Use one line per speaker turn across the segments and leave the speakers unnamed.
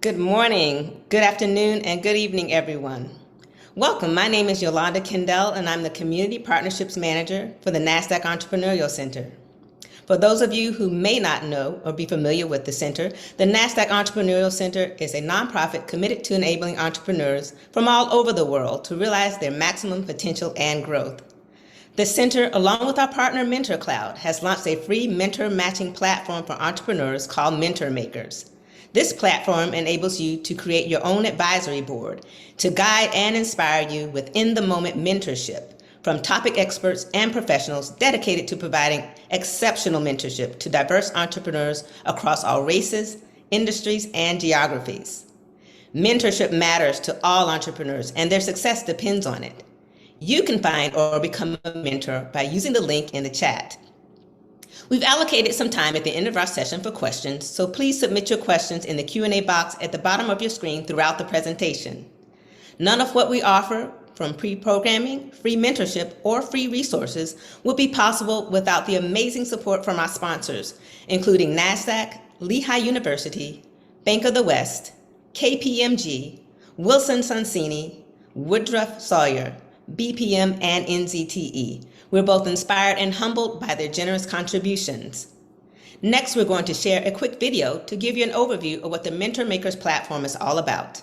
Good morning, good afternoon, and good evening, everyone. Welcome. My name is Yolanda Kendall, and I'm the Community Partnerships Manager for the Nasdaq Entrepreneurial Center. For those of you who may not know or be familiar with the center, the Nasdaq Entrepreneurial Center is a nonprofit committed to enabling entrepreneurs from all over the world to realize their maximum potential and growth. The center, along with our partner Mentor Cloud, has launched a free mentor matching platform for entrepreneurs called Mentor Makers. This platform enables you to create your own advisory board to guide and inspire you with in-the-moment mentorship from topic experts and professionals dedicated to providing exceptional mentorship to diverse entrepreneurs across all races, industries, and geographies. Mentorship matters to all entrepreneurs, and their success depends on it. You can find or become a mentor by using the link in the chat. We've allocated some time at the end of our session for questions, so please submit your questions in the Q&A box at the bottom of your screen throughout the presentation. None of what we offer, from pre-programming, free mentorship, or free resources, would be possible without the amazing support from our sponsors, including Nasdaq, Lehigh University, Bank of the West, KPMG, Wilson Sonsini, Woodruff Sawyer, BPM, and NZTE. We're both inspired and humbled by their generous contributions. Next, we're going to share a quick video to give you an overview of what the Mentor Makers platform is all about.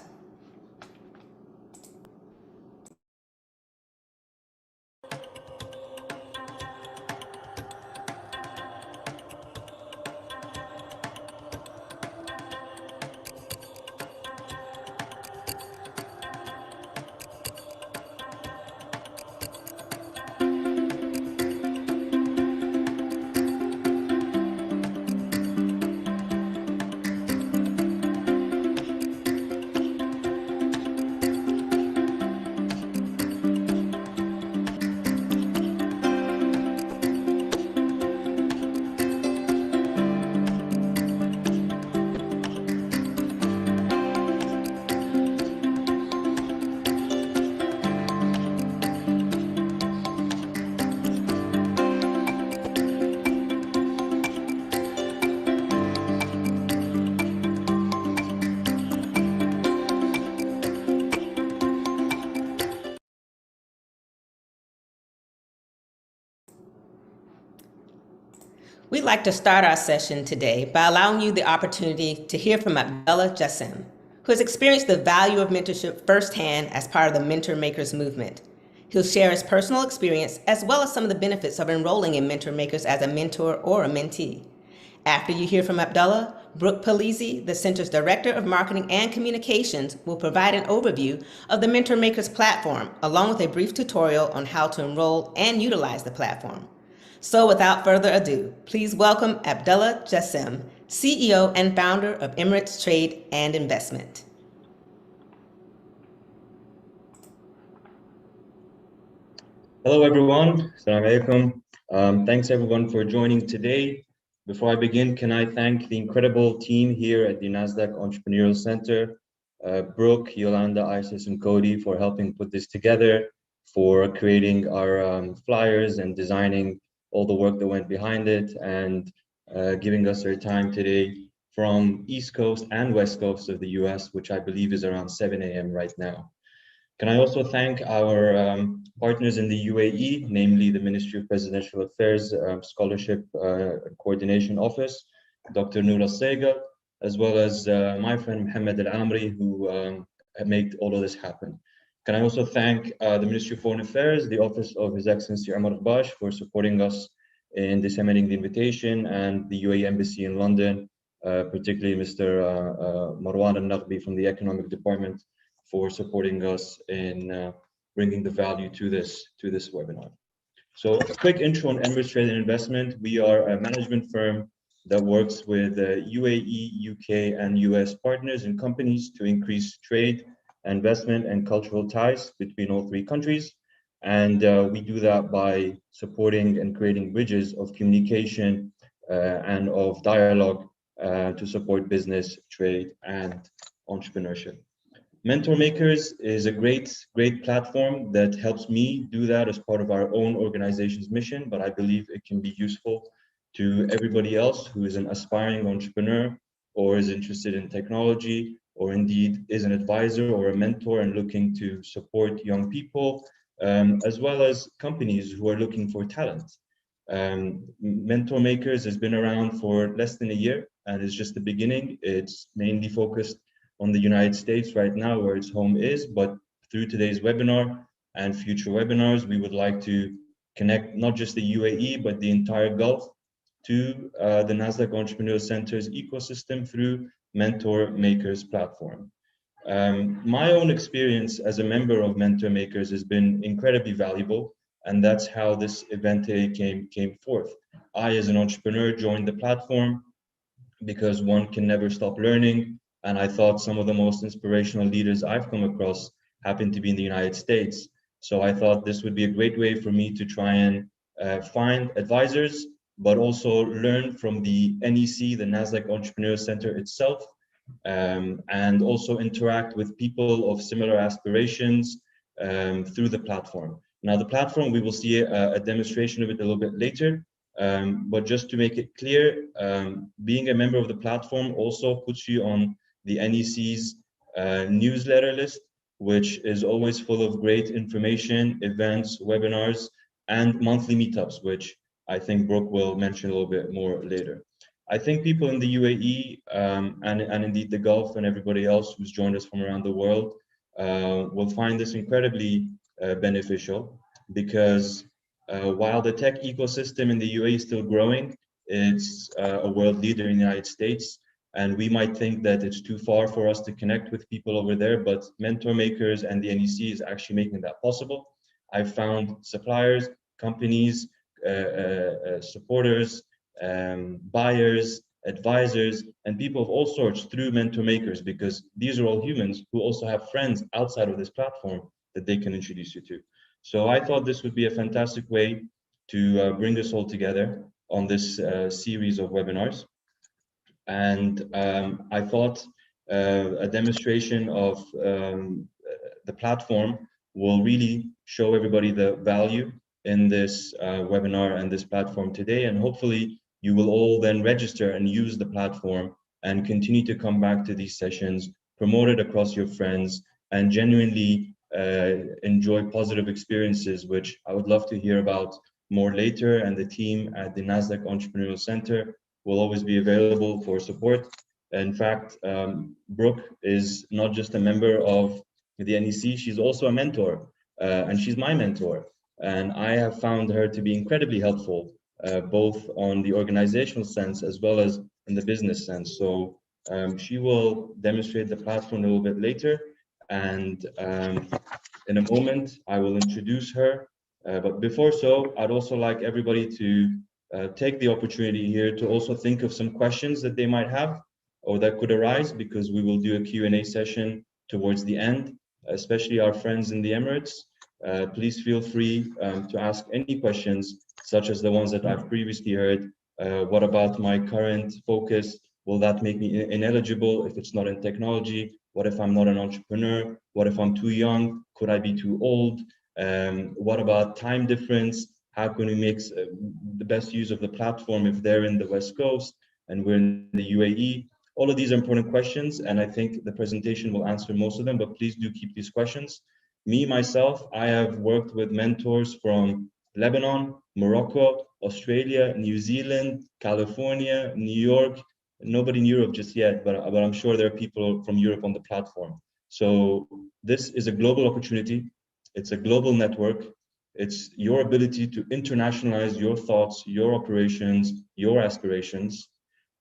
We'd like to start our session today by allowing you the opportunity to hear from Abdullah Jasem, who has experienced the value of mentorship firsthand as part of the Mentor Makers movement. He'll share his personal experience as well as some of the benefits of enrolling in Mentor Makers as a mentor or a mentee. After you hear from Abdullah, Brooke Palizzi, the Center's Director of Marketing and Communications, will provide an overview of the Mentor Makers platform, along with a brief tutorial on how to enroll and utilize the platform. So without further ado, please welcome Abdullah Jasem, CEO and founder of Emirates Trade and Investment.
Hello, everyone. Assalamu alaikum. Thanks, everyone, for joining today. Before I begin, can I thank the incredible team here at the Nasdaq Entrepreneurial Center, Brooke, Yolanda, Isis, and Cody for helping put this together, for creating our flyers and designing all the work that went behind it, and giving us their time today from East Coast and West Coast of the US, which I believe is around 7 a.m. right now. Can I also thank our partners in the UAE, namely the Ministry of Presidential Affairs Scholarship Coordination Office, Dr. Noura Sega, as well as my friend Mohammed Al-Amri, who made all of this happen. Can I also thank the Ministry of Foreign Affairs, the Office of His Excellency Omar Al-Bash for supporting us in disseminating the invitation, and the UAE Embassy in London, particularly Mr. Marwan Al-Naqbi from the Economic Department for supporting us in bringing the value to this webinar. So a quick intro on Emirates Trade and Investment. We are a management firm that works with UAE, UK, and US partners and companies to increase trade, investment, and cultural ties between all three countries. And we do that by supporting and creating bridges of communication and of dialogue to support business, trade, and entrepreneurship. Mentor Makers is a great platform that helps me do that as part of our own organization's mission, but I believe it can be useful to everybody else who is an aspiring entrepreneur or is interested in technology or indeed is an advisor or a mentor and looking to support young people, as well as companies who are looking for talent. Mentor Makers has been around for less than a year and is just the beginning. It's mainly focused on the United States right now, where its home is, but through today's webinar and future webinars, we would like to connect not just the UAE, but the entire Gulf to the Nasdaq Entrepreneurial Center's ecosystem through Mentor Makers platform. My own experience as a member of Mentor Makers has been incredibly valuable, and that's how this event came forth. I, as an entrepreneur, joined the platform because one can never stop learning, and I thought some of the most inspirational leaders I've come across happen to be in the United States. So I thought this would be a great way for me to try and find advisors, but also learn from the NEC, the Nasdaq Entrepreneurial Center itself, and also interact with people of similar aspirations through the platform. Now, the platform, we will see a demonstration of it a little bit later, but just to make it clear, being a member of the platform also puts you on the NEC's newsletter list, which is always full of great information, events, webinars, and monthly meetups, which I think Brooke will mention a little bit more later. I think people in the UAE and indeed the Gulf and everybody else who's joined us from around the world will find this incredibly beneficial, because while the tech ecosystem in the UAE is still growing, it's a world leader in the United States. And we might think that it's too far for us to connect with people over there, but Mentor Makers and the NEC is actually making that possible. I've found suppliers, companies, supporters, buyers, advisors, and people of all sorts through Mentor Makers, because these are all humans who also have friends outside of this platform that they can introduce you to. So I thought this would be a fantastic way to bring us all together on this series of webinars. And I thought a demonstration of the platform will really show everybody the value in this webinar and this platform today. And hopefully you will all then register and use the platform and continue to come back to these sessions, promote it across your friends, and genuinely enjoy positive experiences, which I would love to hear about more later. And the team at the Nasdaq Entrepreneurial Center will always be available for support. In fact, Brooke is not just a member of the NEC, she's also a mentor, and she's my mentor. And I have found her to be incredibly helpful, both on the organizational sense as well as in the business sense. So she will demonstrate the platform a little bit later. And in a moment, I will introduce her. But before so, I'd also like everybody to take the opportunity here to also think of some questions that they might have or that could arise, because we will do a Q&A session towards the end, especially our friends in the Emirates. Please feel free to ask any questions, such as the ones that I've previously heard. What about my current focus? Will that make me ineligible if it's not in technology? What if I'm not an entrepreneur? What if I'm too young? Could I be too old? What about time difference? How can we make the best use of the platform if they're in the West Coast and we're in the UAE? All of these are important questions, and I think the presentation will answer most of them, but please do keep these questions. Me, myself, I have worked with mentors from Lebanon, Morocco, Australia, New Zealand, California, New York. Nobody in Europe just yet, but I'm sure there are people from Europe on the platform. So this is a global opportunity. It's a global network. It's your ability to internationalize your thoughts, your operations, your aspirations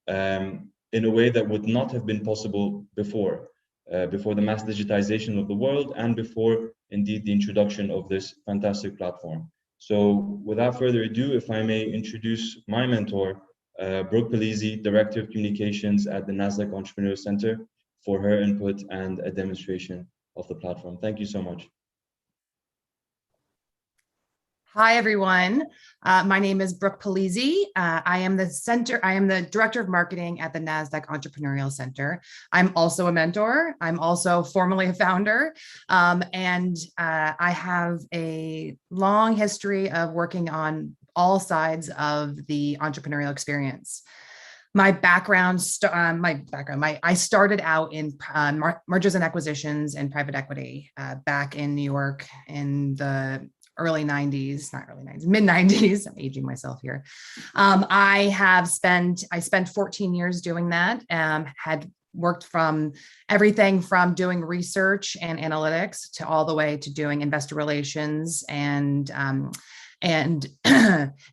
in a way that would not have been possible before the mass digitization of the world and before indeed the introduction of this fantastic platform. So without further ado, if I may introduce my mentor, Brooke Pelisi, Director of Communications at the Nasdaq Entrepreneurial Center, for her input and a demonstration of the platform. Thank you so much.
Hi, everyone. My name is Brooke Pelisi. I am the Director of Marketing at the Nasdaq Entrepreneurial Center. I'm also a mentor. I'm also formerly a founder. And I have a long history of working on all sides of the entrepreneurial experience. My background, I started out in mergers and acquisitions and private equity back in New York in the early 90s, not early 90s, mid 90s. I'm aging myself here. I spent 14 years doing that, had worked from everything from doing research and analytics to all the way to doing investor relations and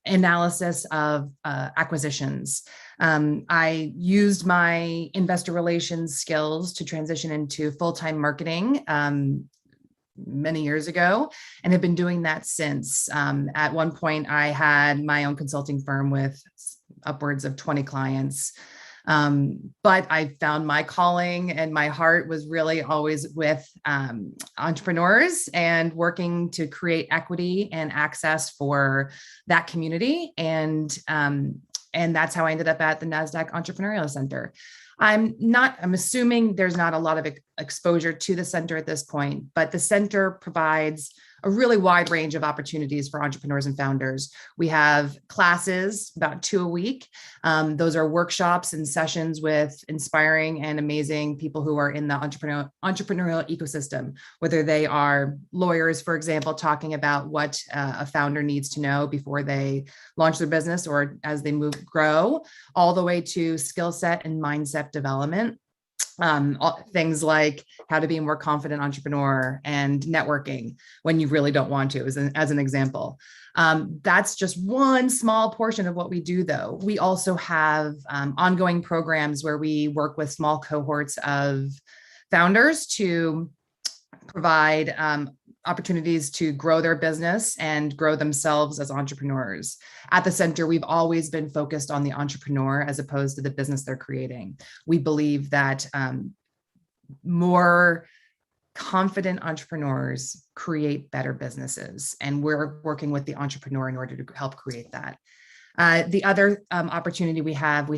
analysis of acquisitions. I used my investor relations skills to transition into full-time marketing many years ago, and have been doing that since. At one point, I had my own consulting firm with upwards of 20 clients. But I found my calling, and my heart was really always with entrepreneurs and working to create equity and access for that community. And that's how I ended up at the Nasdaq Entrepreneurial Center. I'm assuming there's not a lot of exposure to the center at this point, but the center provides a really wide range of opportunities for entrepreneurs and founders. We have classes, about 2 a week. Those are workshops and sessions with inspiring and amazing people who are in the entrepreneurial ecosystem, whether they are lawyers, for example, talking about what a founder needs to know before they launch their business or as they grow, all the way to skill set and mindset development. Things like how to be a more confident entrepreneur and networking when you really don't want to, as an example. That's just one small portion of what we do, though. We also have ongoing programs where we work with small cohorts of founders to provide opportunities to grow their business and grow themselves as entrepreneurs. At the center, we've always been focused on the entrepreneur as opposed to the business they're creating. We believe that more confident entrepreneurs create better businesses, and we're working with the entrepreneur in order to help create that. The other opportunity we have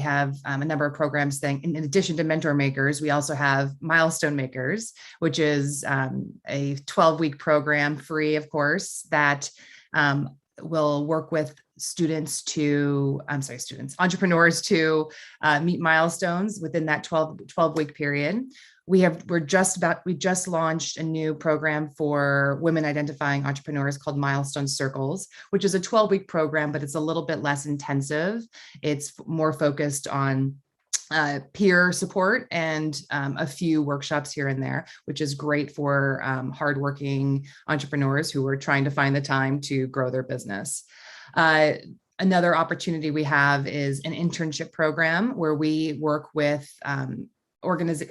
a number of programs in addition to Mentor Makers, we also have Milestone Makers, which is a 12-week program, free, of course, that will work with entrepreneurs to meet milestones within that 12-week period. We just launched a new program for women identifying entrepreneurs called Milestone Circles, which is a 12-week program, but it's a little bit less intensive. It's more focused on peer support and a few workshops here and there, which is great for hardworking entrepreneurs who are trying to find the time to grow their business. Another opportunity we have is an internship program where we work with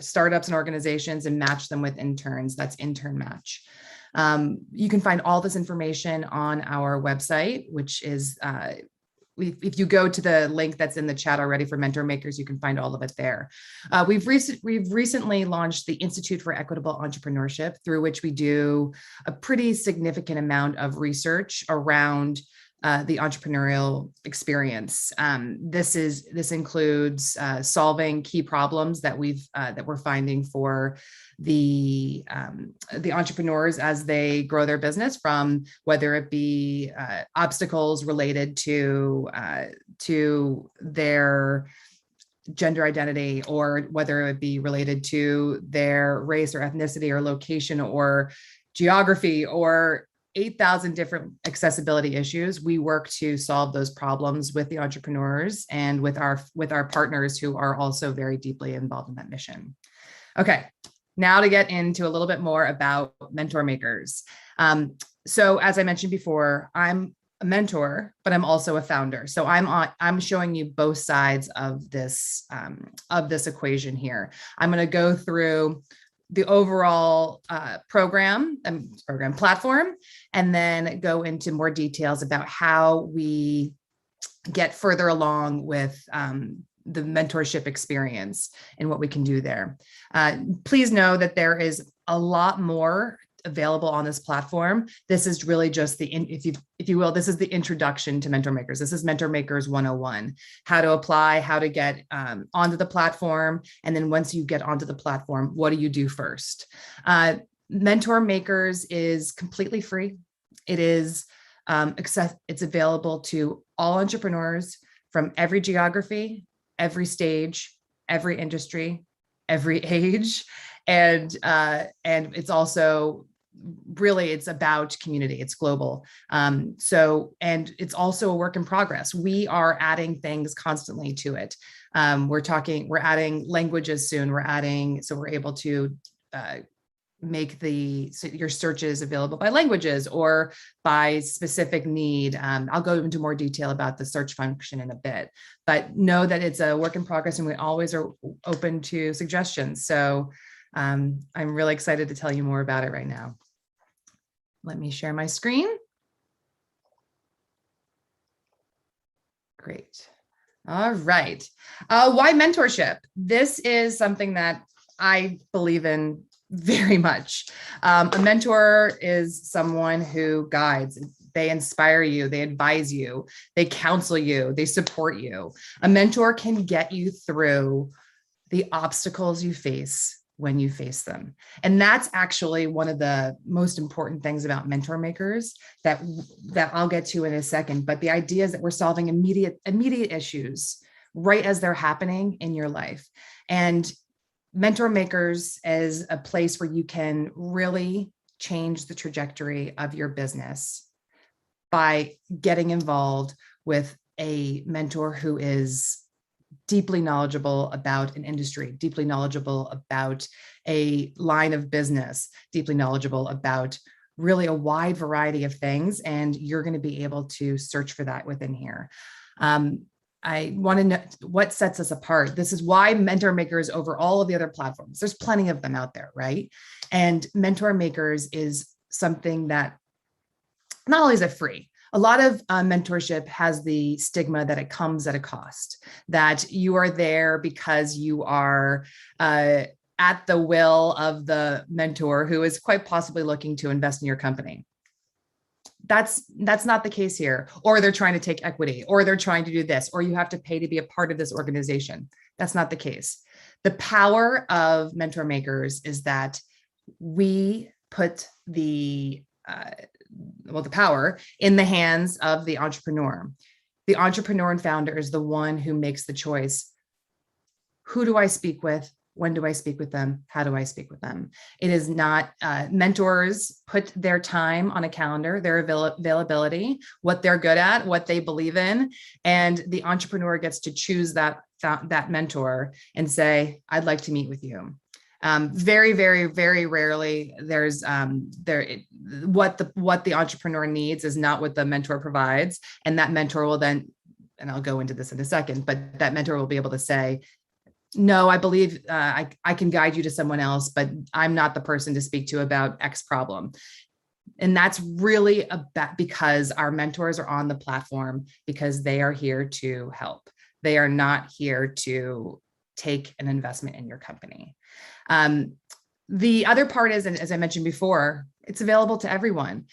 startups and organizations and match them with interns. That's Intern Match. You can find all this information on our website, which is, if you go to the link that's in the chat already for Mentor Makers, you can find all of it there. We've recently launched the Institute for Equitable Entrepreneurship, through which we do a pretty significant amount of research around the entrepreneurial experience. This includes solving key problems that we're finding for the entrepreneurs as they grow their business, from whether it be obstacles related to their gender identity, or whether it be related to their race or ethnicity or location or geography or 8,000 different accessibility issues. We work to solve those problems with the entrepreneurs and with our partners who are also very deeply involved in that mission. Okay, now to get into a little bit more about Mentor Makers. So as I mentioned before, I'm a mentor, but I'm also a founder. So I'm showing you both sides of this equation here. I'm going to go through the overall program platform, and then go into more details about how we get further along with the mentorship experience and what we can do there. Please know that there is a lot more available on this platform. This is really just if you will, this is the introduction to Mentor Makers. This is Mentor Makers 101, how to apply, how to get onto the platform. And then once you get onto the platform, what do you do first? Mentor Makers is completely free. It is it's available to all entrepreneurs from every geography, every stage, every industry, every age. And it's also really, it's about community, it's global. And it's also a work in progress. We are adding things constantly to it. We're adding languages soon. So we're able to make your searches available by languages or by specific need. I'll go into more detail about the search function in a bit, but know that it's a work in progress and we always are open to suggestions. So I'm really excited to tell you more about it right now. Let me share my screen. Great. All right. Why mentorship? This is something that I believe in very much. A mentor is someone who guides. They inspire you, they advise you, they counsel you, they support you. A mentor can get you through the obstacles you face when you face them. And that's actually one of the most important things about mentor makers that I'll get to in a second. But the idea is that we're solving immediate issues right as they're happening in your life. And mentor makers is a place where you can really change the trajectory of your business by getting involved with a mentor who is deeply knowledgeable about an industry, deeply knowledgeable about a line of business, deeply knowledgeable about really a wide variety of things. And you're going to be able to search for that within here. I want to know what sets us apart. This is why Mentor Makers over all of the other platforms. There's plenty of them out there, right? And Mentor Makers is something that not only is it free. A lot of mentorship has the stigma that it comes at a cost, that you are there because you are at the will of the mentor who is quite possibly looking to invest in your company. That's not the case here. Or they're trying to take equity, or they're trying to do this, or you have to pay to be a part of this organization. That's not the case. The power of Mentor Makers is that we put the power in the hands of the entrepreneur. The entrepreneur and founder is the one who makes the choice. Who do I speak with? When do I speak with them? How do I speak with them? It is not, mentors put their time on a calendar, their availability, what they're good at, what they believe in. And the entrepreneur gets to choose that mentor and say, I'd like to meet with you. Very, very, very rarely there's what the entrepreneur needs is not what the mentor provides. And that mentor will then, and I'll go into this in a second, but that mentor will be able to say, no, I believe I can guide you to someone else, but I'm not the person to speak to about X problem. And that's really because our mentors are on the platform because they are here to help. They are not here to take an investment in your company. The other part is, and as I mentioned before, it's available to everyone.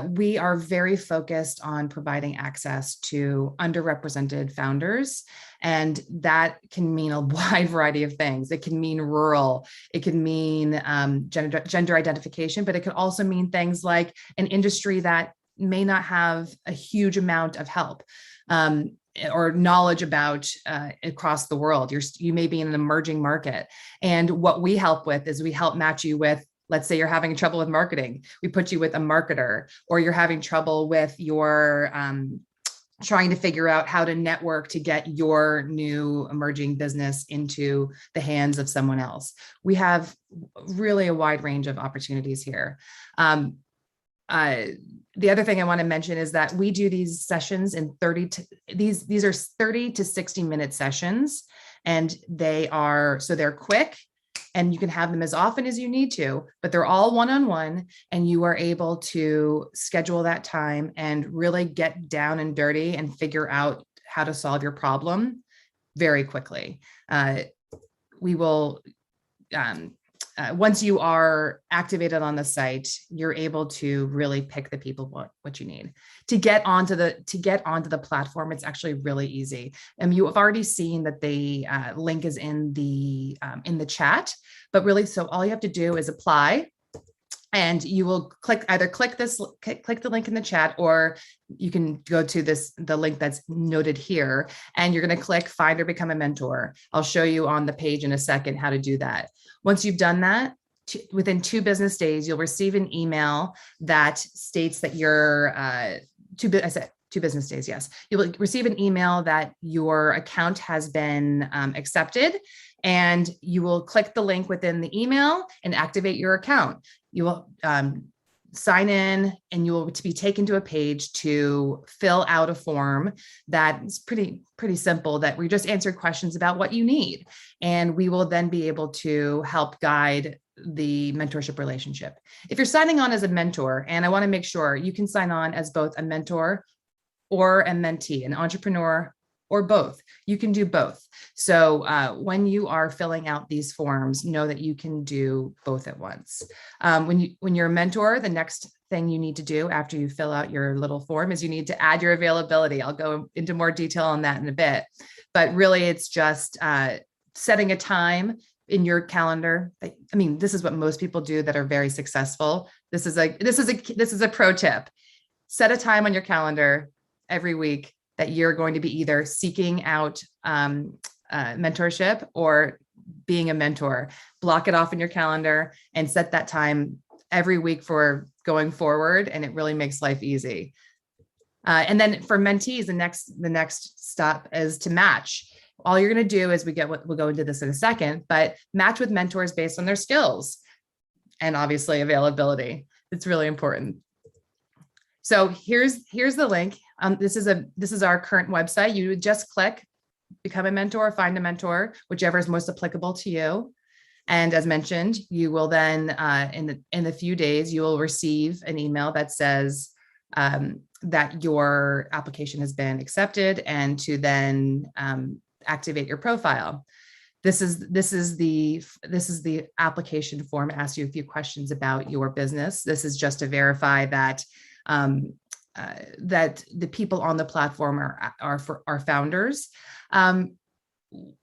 We are very focused on providing access to underrepresented founders, and that can mean a wide variety of things. It can mean rural, it can mean gender identification, but it could also mean things like an industry that may not have a huge amount of help or knowledge about across the world. You may be in an emerging market, and what we help with is we help match you with, let's say you're having trouble with marketing. We put you with a marketer, or you're having trouble with your trying to figure out how to network to get your new emerging business into the hands of someone else. We have really a wide range of opportunities here. The other thing I want to mention is that we do these sessions in these are 30 to 60 minute sessions, and they're quick. And you can have them as often as you need to, but they're all one-on-one, and you are able to schedule that time and really get down and dirty and figure out how to solve your problem very quickly. We will, once you are activated on the site, you're able to really pick the people what you need to get onto the platform. It's actually really easy. And you have already seen that the link is in the chat, but really, so all you have to do is apply. And you will click the link in the chat, or you can go to the link that's noted here, and you're going to click find or become a mentor. I'll show you on the page in a second how to do that. Once you've done that, within 2 business days, you'll receive an email that states that you're 2 business days. Yes, you will receive an email that your account has been accepted, and you will click the link within the email and activate your account. You will sign in, and you will be taken to a page to fill out a form that is pretty simple, that we just answer questions about what you need. And we will then be able to help guide the mentorship relationship. If you're signing on as a mentor, and I want to make sure you can sign on as both a mentor or a mentee, an entrepreneur, or both. You can do both. So when you are filling out these forms, know that you can do both at once. When you're a mentor, the next thing you need to do after you fill out your little form is you need to add your availability. I'll go into more detail on that in a bit, but really it's just setting a time in your calendar. I mean, this is what most people do that are very successful. This is a pro tip. Set a time on your calendar every week that you're going to be either seeking out mentorship or being a mentor. Block it off in your calendar and set that time every week for going forward, and it really makes life easy. And then for mentees, the next step is to match. All you're going to do is we'll go into this in a second, but match with mentors based on their skills and obviously availability. It's really important. So here's the link. This is our current website. You would just click become a mentor, find a mentor, whichever is most applicable to you. And as mentioned, you will then in a few days, you will receive an email that says that your application has been accepted, and to then activate your profile. This is the application form. It asks you a few questions about your business. This is just to verify that that the people on the platform are founders.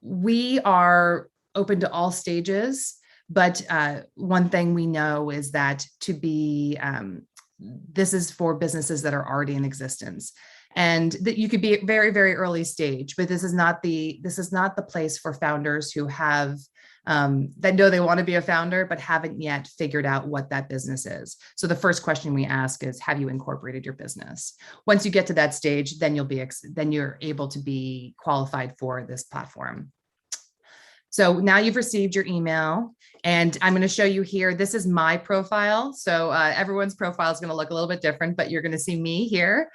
We are open to all stages, but one thing we know is that this is for businesses that are already in existence, and that you could be at very, very early stage, but this is not the place for founders who have that know they want to be a founder, but haven't yet figured out what that business is. So the first question we ask is, have you incorporated your business? Once you get to that stage, then you're able to be qualified for this platform. So now you've received your email, and I'm going to show you here. This is my profile. So everyone's profile is going to look a little bit different, but you're going to see me here.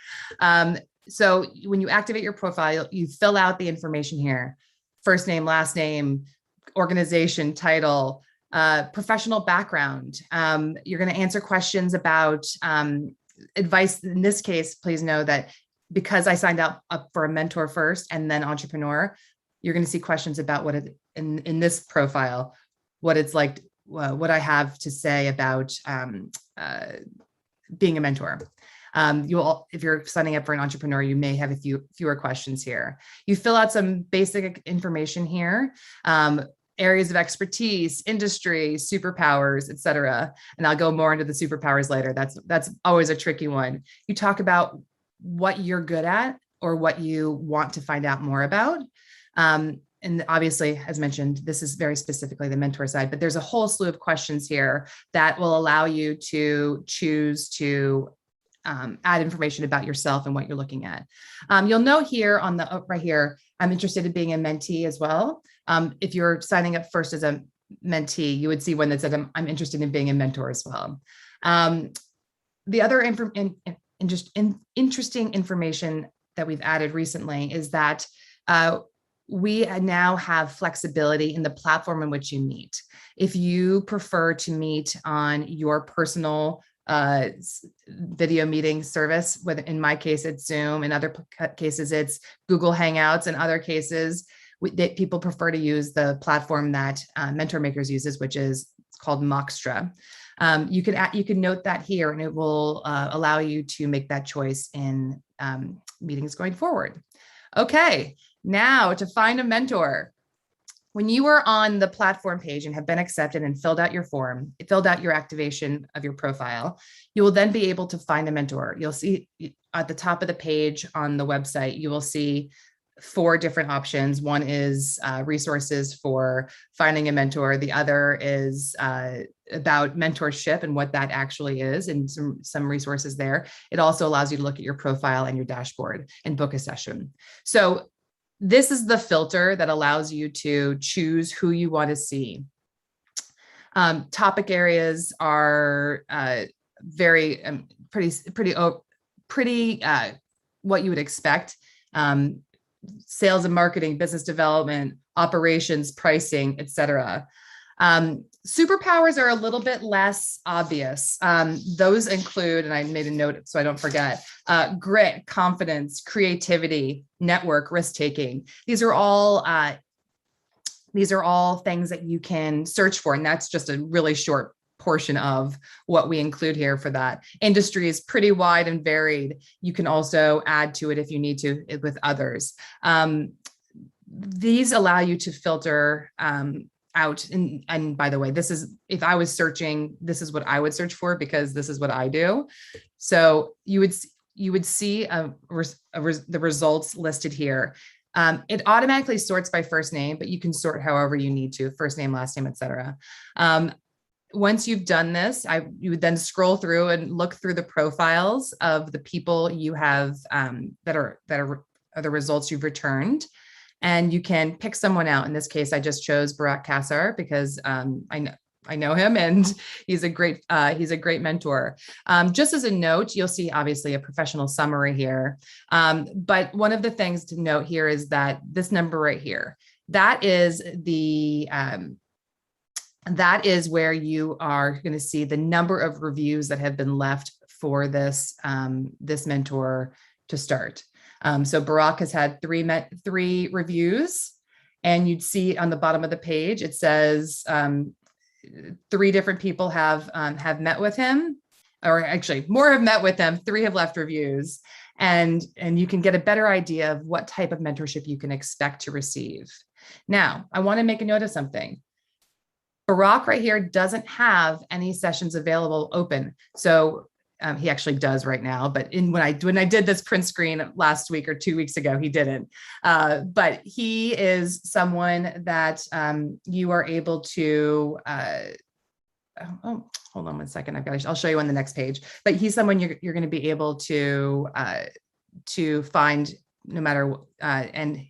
So when you activate your profile, you fill out the information here: first name, last name, organization, title, professional background. You're going to answer questions about advice. In this case, please know that because I signed up for a mentor first and then entrepreneur, you're going to see questions about what in this profile, what it's like, what I have to say about being a mentor. If you're signing up for an entrepreneur, you may have fewer questions here. You fill out some basic information here, areas of expertise, industry, superpowers, et cetera. And I'll go more into the superpowers later. That's always a tricky one. You talk about what you're good at or what you want to find out more about. And obviously, as mentioned, this is very specifically the mentor side, but there's a whole slew of questions here that will allow you to choose to add information about yourself and what you're looking at. You'll note here on the right here, I'm interested in being a mentee as well. If you're signing up first as a mentee, you would see one that said, I'm interested in being a mentor as well. The other interesting information that we've added recently is that we now have flexibility in the platform in which you meet. If you prefer to meet on your personal video meeting service, whether in my case it's Zoom, in other cases it's Google Hangouts, in other cases people prefer to use the platform that Mentor Makers uses, which is called Moxtra. You can note that here, and it will allow you to make that choice in meetings going forward. Okay, now to find a mentor. when you are on the platform page and have been accepted and filled out your form, filled out your activation of your profile, you will then be able to find a mentor. You'll see at the top of the page on the website, you will see 4 different options. One is resources for finding a mentor. The other is about mentorship and what that actually is, and some resources there. It also allows you to look at your profile and your dashboard and book a session. So this is the filter that allows you to choose who you want to see. Topic areas are very pretty what you would expect. Sales and marketing, business development, operations, pricing, etc. Superpowers are a little bit less obvious. Those include, and I made a note so I don't forget, grit, confidence, creativity, network, risk-taking. These are all things that you can search for, and that's just a really short portion of what we include here for that. Industry is pretty wide and varied. You can also add to it if you need to with others. These allow you to filter out. And by the way, this is, if I was searching, this is what I would search for, because this is what I do. So you would see the results listed here. It automatically sorts by first name, but you can sort however you need to, first name, last name, etc. Once you've done this, you would then scroll through and look through the profiles of the people you have that are the results you've returned. And you can pick someone out. In this case, I just chose Barak Kassar because I know him, and he's a great mentor. Just as a note, you'll see obviously a professional summary here. But one of the things to note here is that this number right here, that is where you are going to see the number of reviews that have been left for this mentor to start. So Barak has had 3 reviews, and you'd see on the bottom of the page, it says 3 different people have met with him, or actually more have met with him, 3 have left reviews, and you can get a better idea of what type of mentorship you can expect to receive. Now, I want to make a note of something. Barak right here doesn't have any sessions available open. So he actually does right now, but when I did this print screen last week or 2 weeks ago, he didn't. But he is someone that you are able to. Oh, hold on one second. I'll show you on the next page. But he's someone you're going to be able to find no matter. And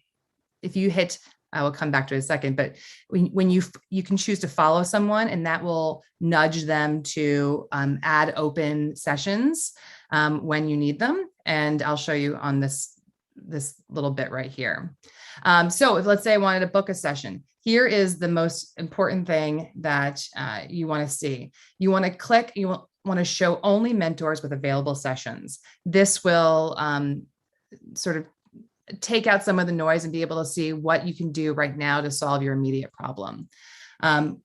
if you hit, I will come back to it in a second, but when you can choose to follow someone, and that will nudge them to add open sessions when you need them. And I'll show you on this little bit right here. So if, let's say I wanted to book a session, here is the most important thing that you want to see. You want to click, you want to show only mentors with available sessions. This will sort of take out some of the noise and be able to see what you can do right now to solve your immediate problem.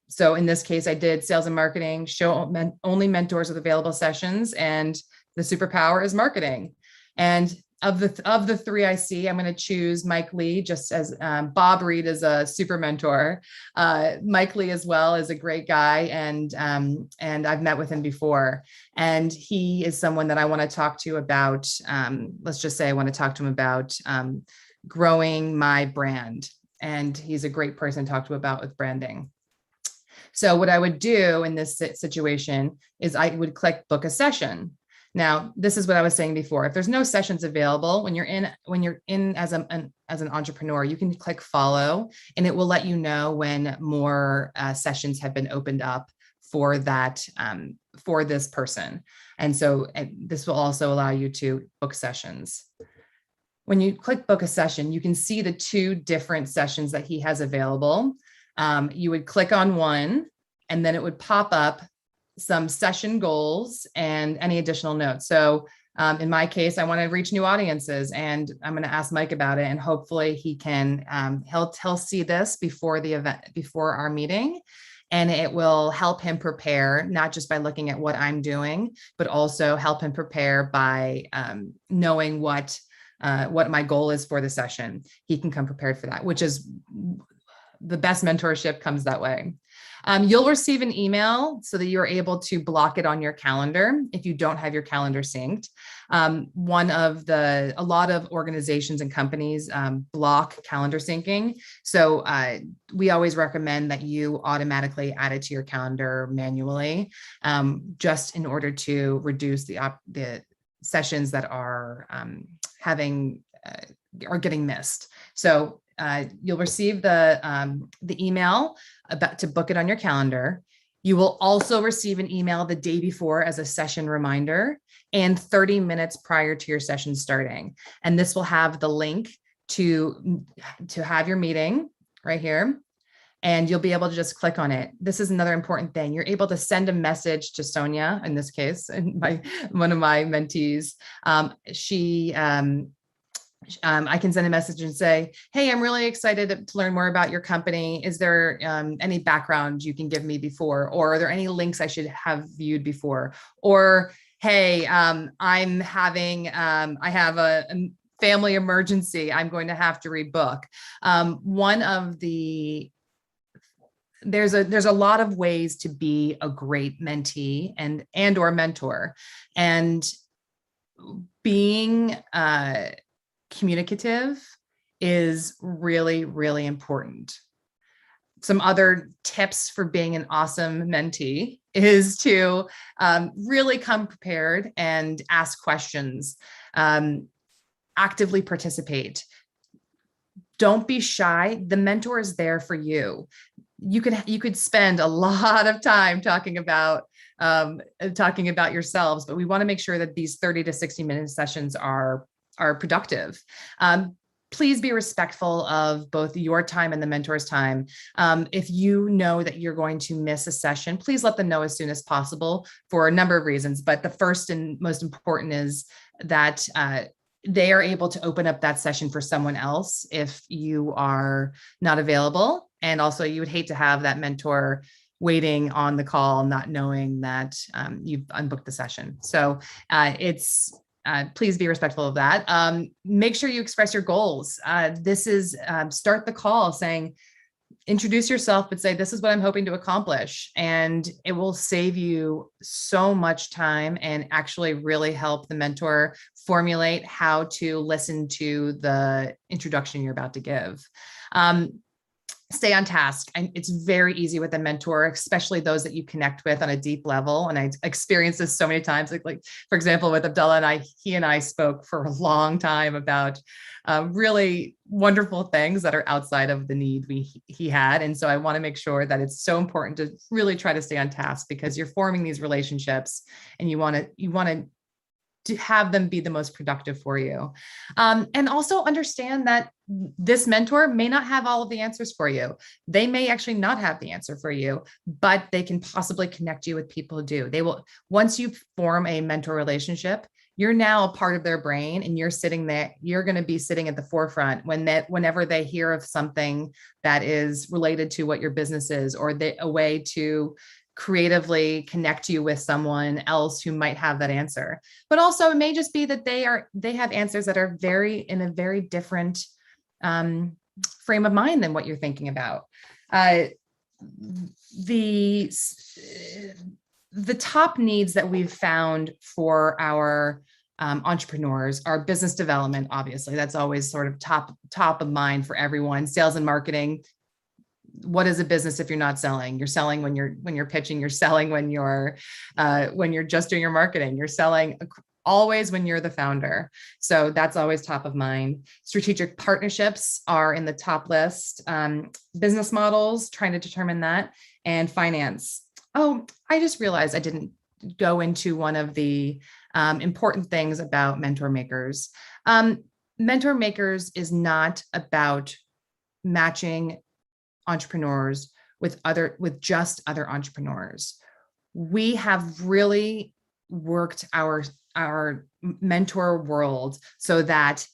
So in this case, I did sales and marketing, show only mentors with available sessions, and the superpower is marketing. And of the 3 I see, I'm going to choose Mike Lee, just as Bob Reed is a super mentor. Mike Lee as well is a great guy, and I've met with him before. And he is someone that I want to talk to about. Let's just say I want to talk to him about growing my brand, and he's a great person to talk to about with branding. So what I would do in this situation is I would click book a session. Now, this is what I was saying before. If there's no sessions available, when you're in as an entrepreneur, you can click follow, and it will let you know when more sessions have been opened up for that for this person. And so this will also allow you to book sessions. When you click book a session, you can see the 2 different sessions that he has available. You would click on one, and then it would pop up some session goals and any additional notes. So in my case, I want to reach new audiences, and I'm going to ask Mike about it, and hopefully he can, he'll see this before the event, before our meeting, and it will help him prepare, not just by looking at what I'm doing, but also help him prepare by knowing what my goal is for the session. He can come prepared for that, which is the best mentorship comes that way. You'll receive an email so that you're able to block it on your calendar if you don't have your calendar synced. A lot of organizations and companies block calendar syncing. So we always recommend that you automatically add it to your calendar manually, just in order to reduce the sessions that are getting missed. So you'll receive the email to book it on your calendar. You will also receive an email the day before as a session reminder and 30 minutes prior to your session starting. And this will have the link to have your meeting right here. And you'll be able to just click on it. This is another important thing. You're able to send a message to Sonia, in this case, one of my mentees. I can send a message and say, hey, I'm really excited to learn more about your company. Is there any background you can give me before? Or are there any links I should have viewed before? Or, hey, I have a family emergency. I'm going to have to rebook. There's a lot of ways to be a great mentee and or mentor, and being communicative is really, really important. Some other tips for being an awesome mentee is to really come prepared and ask questions, actively participate. Don't be shy. The mentor is there for you. You could spend a lot of time talking about yourselves, but we want to make sure that these 30 to 60-minute sessions are productive. Please be respectful of both your time and the mentor's time. If you know that you're going to miss a session, please let them know as soon as possible for a number of reasons. But the first and most important is that they are able to open up that session for someone else if you are not available. And also, you would hate to have that mentor waiting on the call, not knowing that you've unbooked the session. So please be respectful of that. Make sure you express your goals. Start the call saying, introduce yourself, but say, this is what I'm hoping to accomplish. And it will save you so much time and actually really help the mentor formulate how to listen to the introduction you're about to give. Stay on task. And it's very easy with a mentor, especially those that you connect with on a deep level. And I experienced this so many times, like for example, with Abdullah he and I spoke for a long time about really wonderful things that are outside of the need he had. And so I want to make sure that it's so important to really try to stay on task, because you're forming these relationships and you want to have them be the most productive for you. And also understand that this mentor may not have all of the answers for you. They may actually not have the answer for you, but they can possibly connect you with people who do. They will, once you form a mentor relationship, you're now a part of their brain, and you're sitting there, you're going to be sitting at the forefront whenever they hear of something that is related to what your business is, or a way to creatively connect you with someone else who might have that answer. But also, it may just be that they have answers that are in a very different frame of mind than what you're thinking about. The top needs that we've found for our entrepreneurs are business development. Obviously, that's always sort of top of mind for everyone. Sales and marketing. What is a business if you're not selling? You're selling when you're pitching. You're selling when you're just doing your marketing. You're selling always when you're the founder. So that's always top of mind. Strategic partnerships are in the top list. Business models, trying to determine that, and finance. Oh, I just realized I didn't go into one of the important things about mentor makers. Mentor makers is not about matching entrepreneurs with just other entrepreneurs. We have really worked our mentor world so that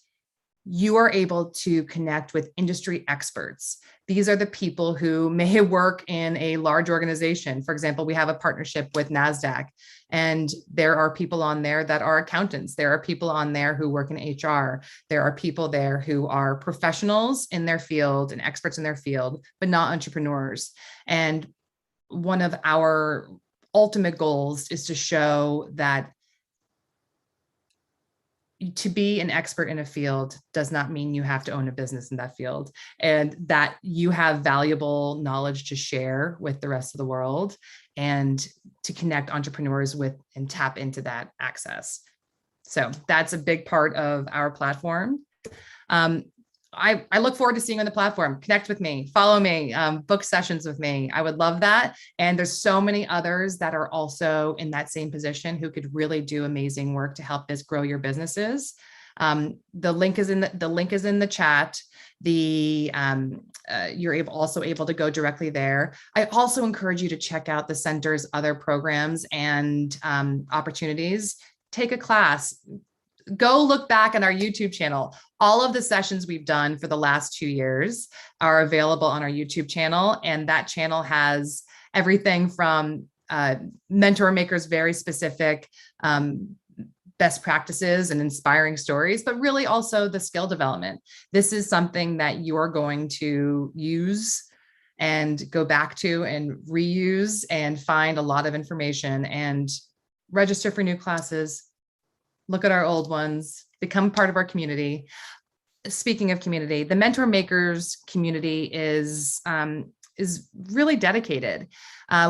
you are able to connect with industry experts. These are the people who may work in a large organization. For example, we have a partnership with Nasdaq, and there are people on there that are accountants. There are people on there who work in HR. There are people there who are professionals in their field and experts in their field, but not entrepreneurs. And one of our ultimate goals is to show that to be an expert in a field does not mean you have to own a business in that field, and that you have valuable knowledge to share with the rest of the world and to connect entrepreneurs with and tap into that access. So that's a big part of our platform. I look forward to seeing you on the platform. Connect with me, follow me, book sessions with me. I would love that. And there's so many others that are also in that same position who could really do amazing work to help this grow your businesses. The link is in the chat. You're also able to go directly there. I also encourage you to check out the center's other programs and opportunities. Take a class. Go look back on our YouTube channel. All of the sessions we've done for the last 2 years are available on our YouTube channel. And that channel has everything from Mentor Maker's very specific best practices and inspiring stories, but really also the skill development. This is something that you're going to use and go back to and reuse and find a lot of information and register for new classes. Look at our old ones, become part of our community. Speaking of community, the Mentor Makers community is really dedicated.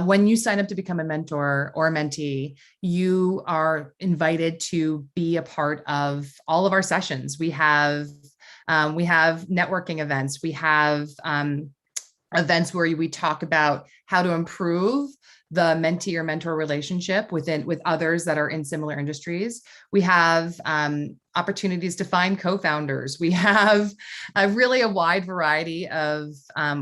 When you sign up to become a mentor or a mentee, you are invited to be a part of all of our sessions. We have networking events. We have events where we talk about how to improve the mentee or mentor relationship with others that are in similar industries. We have opportunities to find co-founders. We have really a wide variety of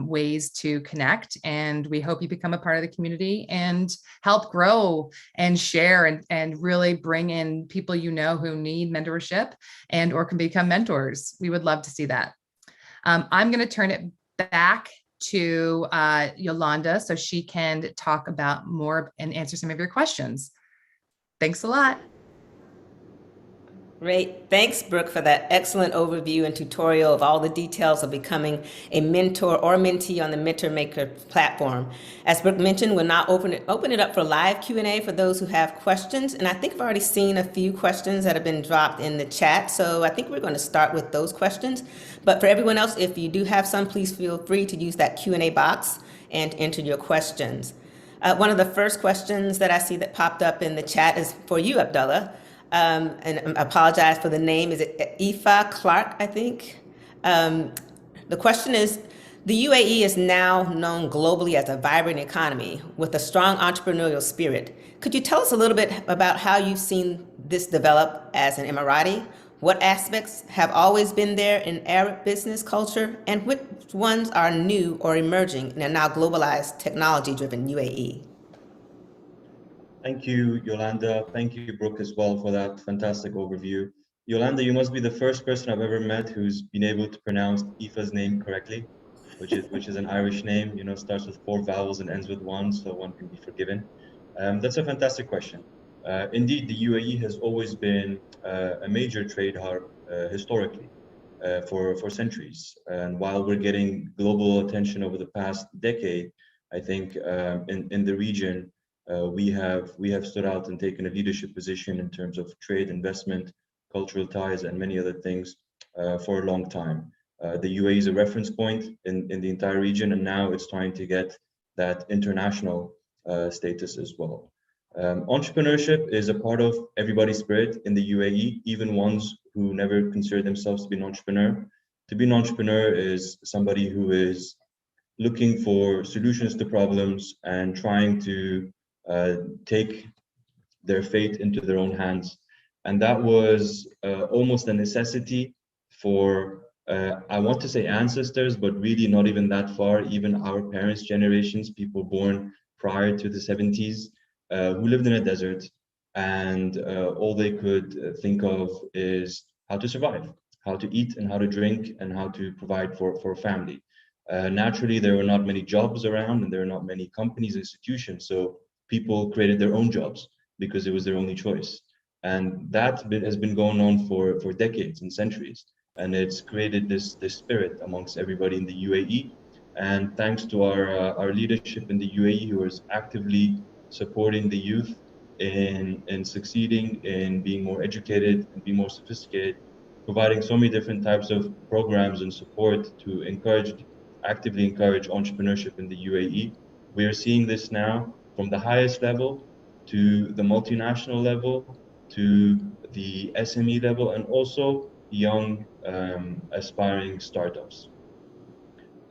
ways to connect, and we hope you become a part of the community and help grow and share and really bring in people you know who need mentorship and or can become mentors. We would love to see that. I'm going to turn it back to Yolanda so she can talk about more and answer some of your questions. Thanks a lot.
Great. Thanks, Brooke, for that excellent overview and tutorial of all the details of becoming a mentor or mentee on the Mentor Maker platform. As Brooke mentioned, we'll now open it up for live Q&A for those who have questions. And I think I've already seen a few questions that have been dropped in the chat. So I think we're going to start with those questions. But for everyone else, if you do have some, please feel free to use that Q&A box and enter your questions. One of the first questions that I see that popped up in the chat is for you, Abdullah. And I apologize for the name. Is it Aoife Clark, I think? The question is, the UAE is now known globally as a vibrant economy with a strong entrepreneurial spirit. Could you tell us a little bit about how you've seen this develop as an Emirati? What aspects have always been there in Arab business culture, and which ones are new or emerging in a now globalized, technology-driven UAE?
Thank you, Yolanda. Thank you, Brooke, as well, for that fantastic overview. Yolanda, you must be the first person I've ever met who's been able to pronounce Aoife's name correctly, which is an Irish name. You know, starts with 4 vowels and ends with 1, so one can be forgiven. That's a fantastic question. Indeed, the UAE has always been a major trade hub historically for centuries. And while we're getting global attention over the past decade, I think in the region, we have stood out and taken a leadership position in terms of trade, investment, cultural ties, and many other things for a long time. The UAE is a reference point in the entire region, and now it's trying to get that international status as well. Entrepreneurship is a part of everybody's spirit in the UAE, even ones who never consider themselves to be an entrepreneur. To be an entrepreneur is somebody who is looking for solutions to problems and trying to take their fate into their own hands. And that was almost a necessity for, I want to say ancestors, but really not even that far, even our parents' generations, people born prior to the 70s, who lived in a desert, and all they could think of is how to survive, how to eat and how to drink and how to provide for a family. Naturally, there were not many jobs around and there are not many companies, institutions. So people created their own jobs because it was their only choice. And that bit has been going on for decades and centuries. And it's created this spirit amongst everybody in the UAE. And thanks to our leadership in the UAE, who is actively supporting the youth in succeeding, in being more educated and be more sophisticated, providing so many different types of programs and support to actively encourage entrepreneurship in the UAE. We are seeing this now from the highest level to the multinational level to the SME level, and also young aspiring startups.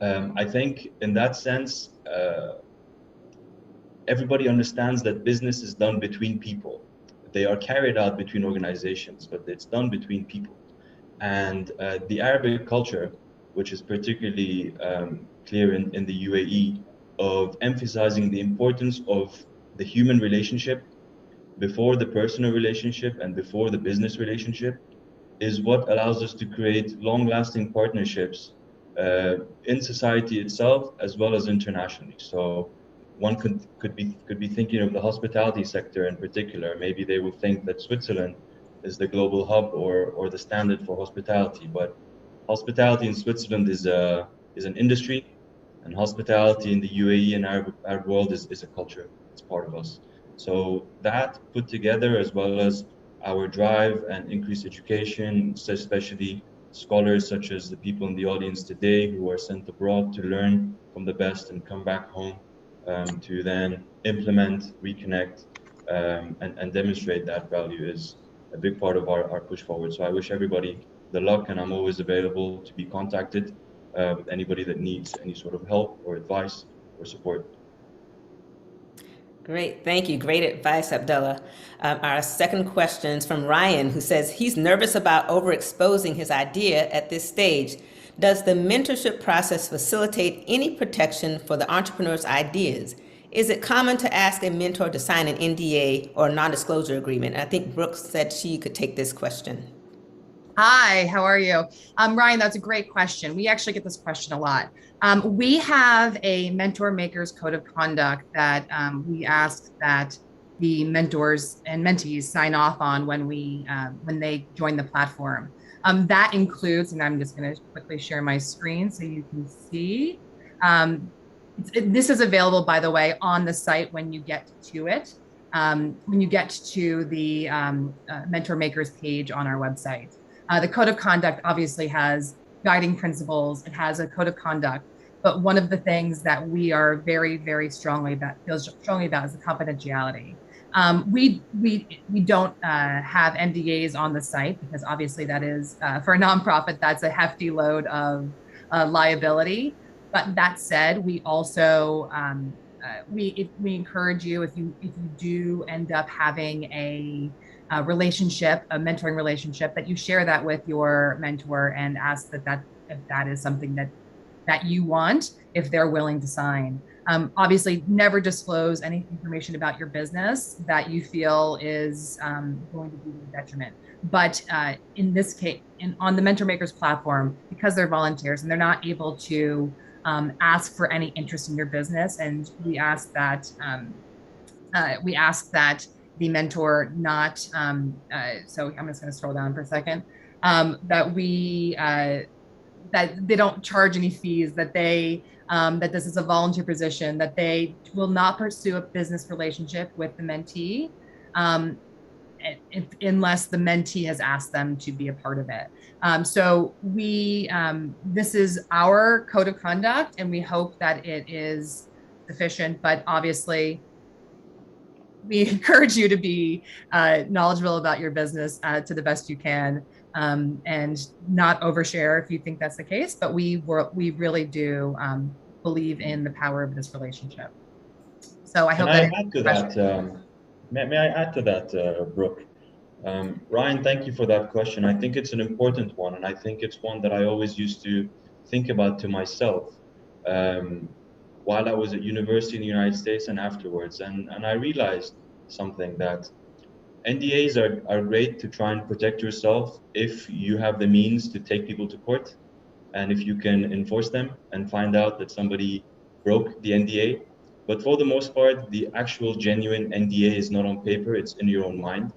I think in that sense, everybody understands that business is done between people. They are carried out between organizations, but it's done between people. And the Arabic culture, which is particularly clear in the UAE, of emphasizing the importance of the human relationship before the personal relationship and before the business relationship, is what allows us to create long-lasting partnerships in society itself as well as internationally. So one could be thinking of the hospitality sector in particular. Maybe they would think that Switzerland is the global hub or the standard for hospitality, but hospitality in Switzerland is an industry, and hospitality in the UAE and Arab world is a culture. It's part of us. So that put together, as well as our drive and increased education, especially scholars such as the people in the audience today who are sent abroad to learn from the best and come back home to then implement, reconnect, and demonstrate that value, is a big part of our push forward. So I wish everybody the luck, and I'm always available to be contacted with anybody that needs any sort of help or advice or support.
Great, thank you. Great advice, Abdullah. Our second question is from Ryan, who says he's nervous about overexposing his idea at this stage. Does the mentorship process facilitate any protection for the entrepreneur's ideas? Is it common to ask a mentor to sign an NDA or non-disclosure agreement? I think Brooke said she could take this question.
Hi, how are you? Ryan, that's a great question. We actually get this question a lot. We have a mentor makers code of conduct that we ask that the mentors and mentees sign off on when they join the platform. That includes, and I'm just going to quickly share my screen so you can see. This is available, by the way, on the site when you get to it. When you get to the mentor makers page on our website. The code of conduct obviously has guiding principles. It has a code of conduct, but one of the things that we are very, very strongly about is the confidentiality. We don't have NDAs on the site because obviously that is for a nonprofit, that's a hefty load of liability. But that said, we also we encourage you, if you do end up having a relationship, a mentoring relationship, that you share that with your mentor and ask if that is something that you want, if they're willing to sign. Obviously, never disclose any information about your business that you feel is going to be a detriment. But in this case, on the Mentor Makers platform, because they're volunteers and they're not able to ask for any interest in your business, and we ask that the mentor not, so I'm just going to scroll down for a second, that they don't charge any fees, that this is a volunteer position, that they will not pursue a business relationship with the mentee unless the mentee has asked them to be a part of it. So this is our code of conduct, and we hope that it is sufficient, but obviously we encourage you to be knowledgeable about your business to the best you can, and not overshare if you think that's the case. But we really do believe in the power of this relationship. So I hope that.
May I add to that, Brooke? Ryan, thank you for that question. I think it's an important one, and I think it's one that I always used to think about to myself while I was at university in the United States and afterwards. And I realized something, that NDAs are great to try and protect yourself if you have the means to take people to court and if you can enforce them and find out that somebody broke the NDA. But for the most part, the actual genuine NDA is not on paper, it's in your own mind.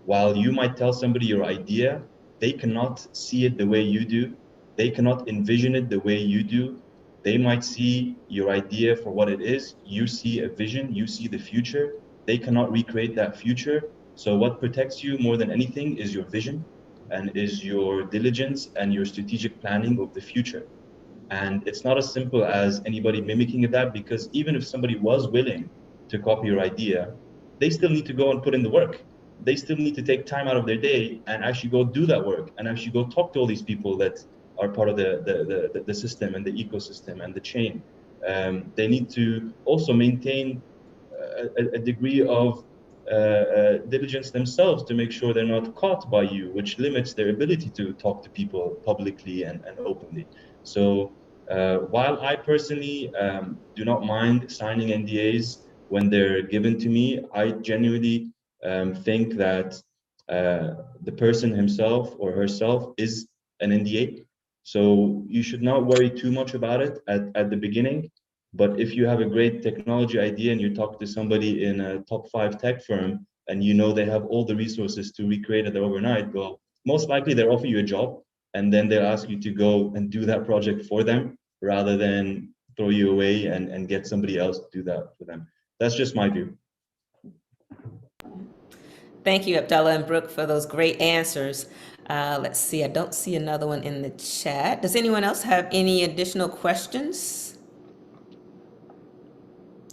While you might tell somebody your idea, they cannot see it the way you do. They cannot envision it the way you do. They might see your idea for what it is. You see a vision, you see the future. They cannot recreate that future. So what protects you more than anything is your vision and is your diligence and your strategic planning of the future. And it's not as simple as anybody mimicking that, because even if somebody was willing to copy your idea, they still need to go and put in the work. They still need to take time out of their day and actually go do that work and actually go talk to all these people that are part of the system and the ecosystem and the chain. They need to also maintain a degree of diligence themselves to make sure they're not caught by you, which limits their ability to talk to people publicly and openly. So while I personally do not mind signing NDAs when they're given to me, I genuinely think that the person himself or herself is an NDA. So you should not worry too much about it at the beginning. But if you have a great technology idea and you talk to somebody in a top 5 tech firm and you know they have all the resources to recreate it overnight, well, most likely they'll offer you a job and then they'll ask you to go and do that project for them rather than throw you away and get somebody else to do that for them. That's just my view.
Thank you, Abdullah and Brooke, for those great answers. Let's see, I don't see another one in the chat. Does anyone else have any additional questions?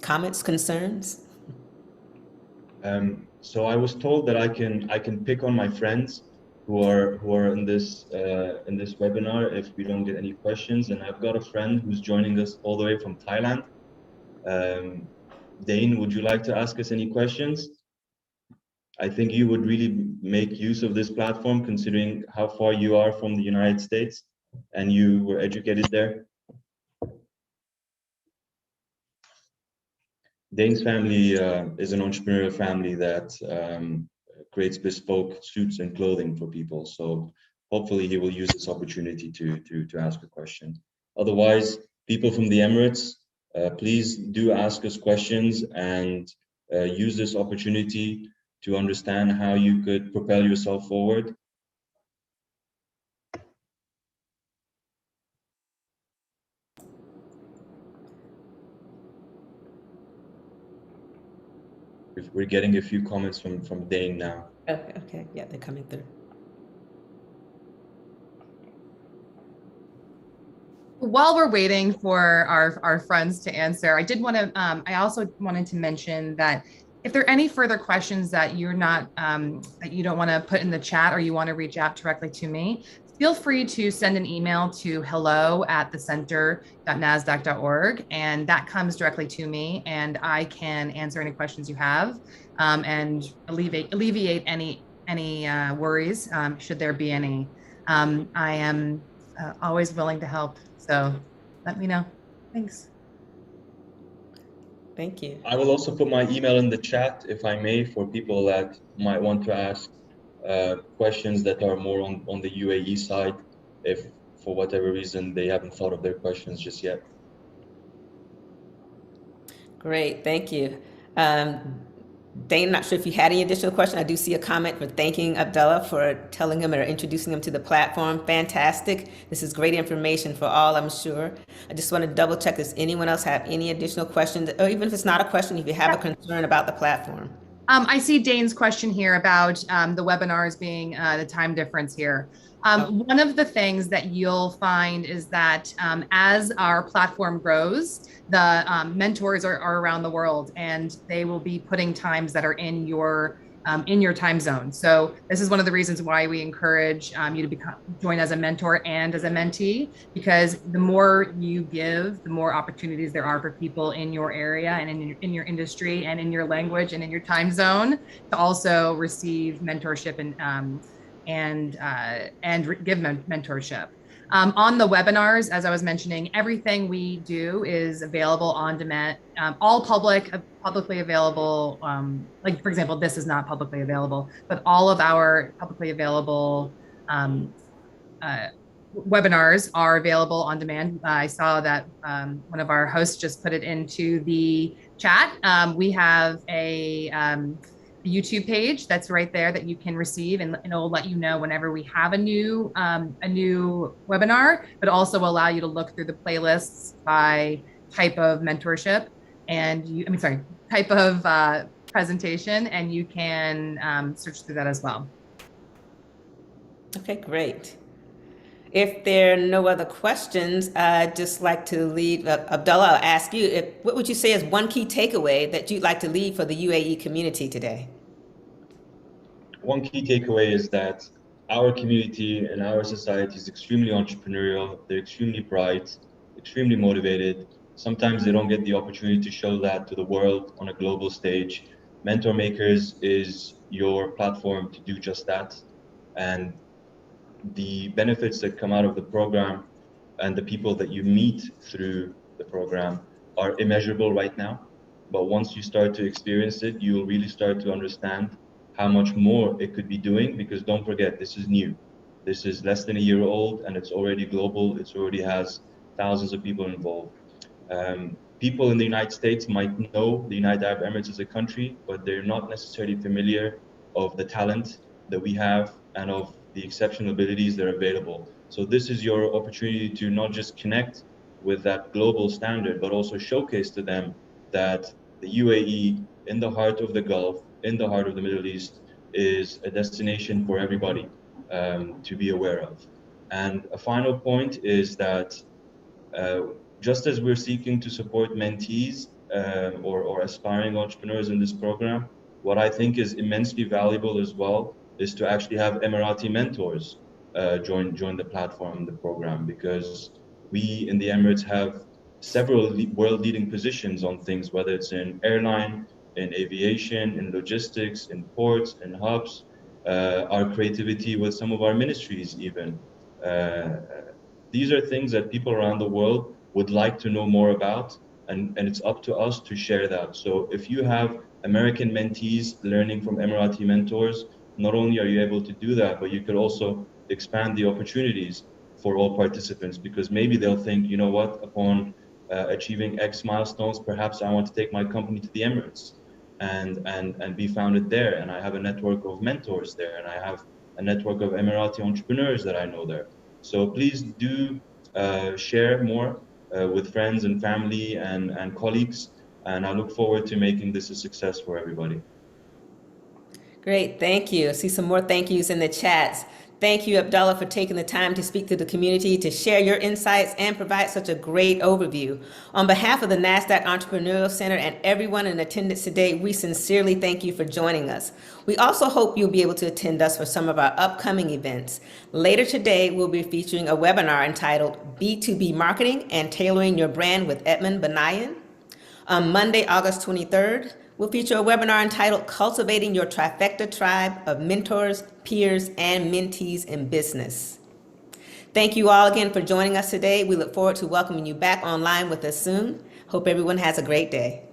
Comments, concerns?
So I was told that I can pick on my friends who are in this webinar if we don't get any questions. And I've got a friend who's joining us all the way from Thailand. Dane, would you like to ask us any questions? I think you would really make use of this platform considering how far you are from the United States and you were educated there. Dane's family is an entrepreneurial family that creates bespoke suits and clothing for people. So hopefully he will use this opportunity to ask a question. Otherwise, people from the Emirates, please do ask us questions and use this opportunity to understand how you could propel yourself forward. We're getting a few comments from Dane now.
Okay, yeah, they're coming through.
While we're waiting for our friends to answer, I did want to, I also wanted to mention that if there are any further questions that you're not, that you don't want to put in the chat or you want to reach out directly to me, feel free to send an email to hello@thecenter.nasdaq.org, and that comes directly to me, and I can answer any questions you have and alleviate any worries should there be any. I am always willing to help, so let me know. Thanks.
Thank you.
I will also put my email in the chat, if I may, for people that might want to ask questions that are more on the UAE side, if for whatever reason they haven't thought of their questions just yet.
Great, thank you. Dane, not sure if you had any additional question. I do see a comment for thanking Abdullah for telling him or introducing him to the platform. Fantastic. This is great information for all, I'm sure. I just want to double check, does anyone else have any additional questions? Or even if it's not a question, if you have a concern about the platform.
I see Dane's question here about the webinars being the time difference here. One of the things that you'll find is that as our platform grows, the mentors are around the world, and they will be putting times that are in your time zone. So this is one of the reasons why we encourage you to join as a mentor and as a mentee, because the more you give, the more opportunities there are for people in your area and in your industry and in your language and in your time zone to also receive mentorship and give mentorship. On the webinars, as I was mentioning, everything we do is available on demand, all publicly available. Like, for example, this is not publicly available, but all of our publicly available um, uh, webinars are available on demand. I saw that one of our hosts just put it into the chat. We have a YouTube page that's right there that you can receive, and it'll let you know whenever we have a new webinar, but also allow you to look through the playlists by type of mentorship type of presentation, and you can search through that as well.
Okay, great. If there are no other questions, I'd just like to leave, Abdullah, I'll ask you, what would you say is one key takeaway that you'd like to leave for the UAE community today?
One key takeaway is that our community and our society is extremely entrepreneurial. They're extremely bright, extremely motivated. Sometimes they don't get the opportunity to show that to the world on a global stage. Mentor Makers is your platform to do just that. And the benefits that come out of the program and the people that you meet through the program are immeasurable right now. But once you start to experience it, you'll really start to understand how much more it could be doing, because don't forget, this is new. This is less than a year old and it's already global. It already has thousands of people involved. People in the United States might know the United Arab Emirates as a country, but they're not necessarily familiar of the talent that we have and of the exceptional abilities that are available. So this is your opportunity to not just connect with that global standard, but also showcase to them that the UAE, in the heart of the Gulf, in the heart of the Middle East, is a destination for everybody to be aware of. And a final point is that just as we're seeking to support mentees or aspiring entrepreneurs in this program, what I think is immensely valuable as well is to actually have Emirati mentors join the platform, the program, because we in the Emirates have several world leading positions on things, whether it's in airline, in aviation, in logistics, in ports, in hubs, our creativity with some of our ministries even. These are things that people around the world would like to know more about, and it's up to us to share that. So if you have American mentees learning from Emirati mentors, not only are you able to do that, but you could also expand the opportunities for all participants, because maybe they'll think, you know what, upon achieving X milestones, perhaps I want to take my company to the Emirates and be founded there. And I have a network of mentors there, and I have a network of Emirati entrepreneurs that I know there. So please do share more with friends and family and colleagues. And I look forward to making this a success for everybody.
Great, thank you. I see some more thank yous in the chats. Thank you, Abdullah, for taking the time to speak to the community, to share your insights, and provide such a great overview. On behalf of the Nasdaq Entrepreneurial Center and everyone in attendance today, we sincerely thank you for joining us. We also hope you'll be able to attend us for some of our upcoming events. Later today, we'll be featuring a webinar entitled B2B Marketing and Tailoring Your Brand with Edmund Benayan. On Monday, August 23rd, we'll feature a webinar entitled Cultivating Your Trifecta Tribe of Mentors, Peers, and Mentees in Business. Thank you all again for joining us today. We look forward to welcoming you back online with us soon. Hope everyone has a great day.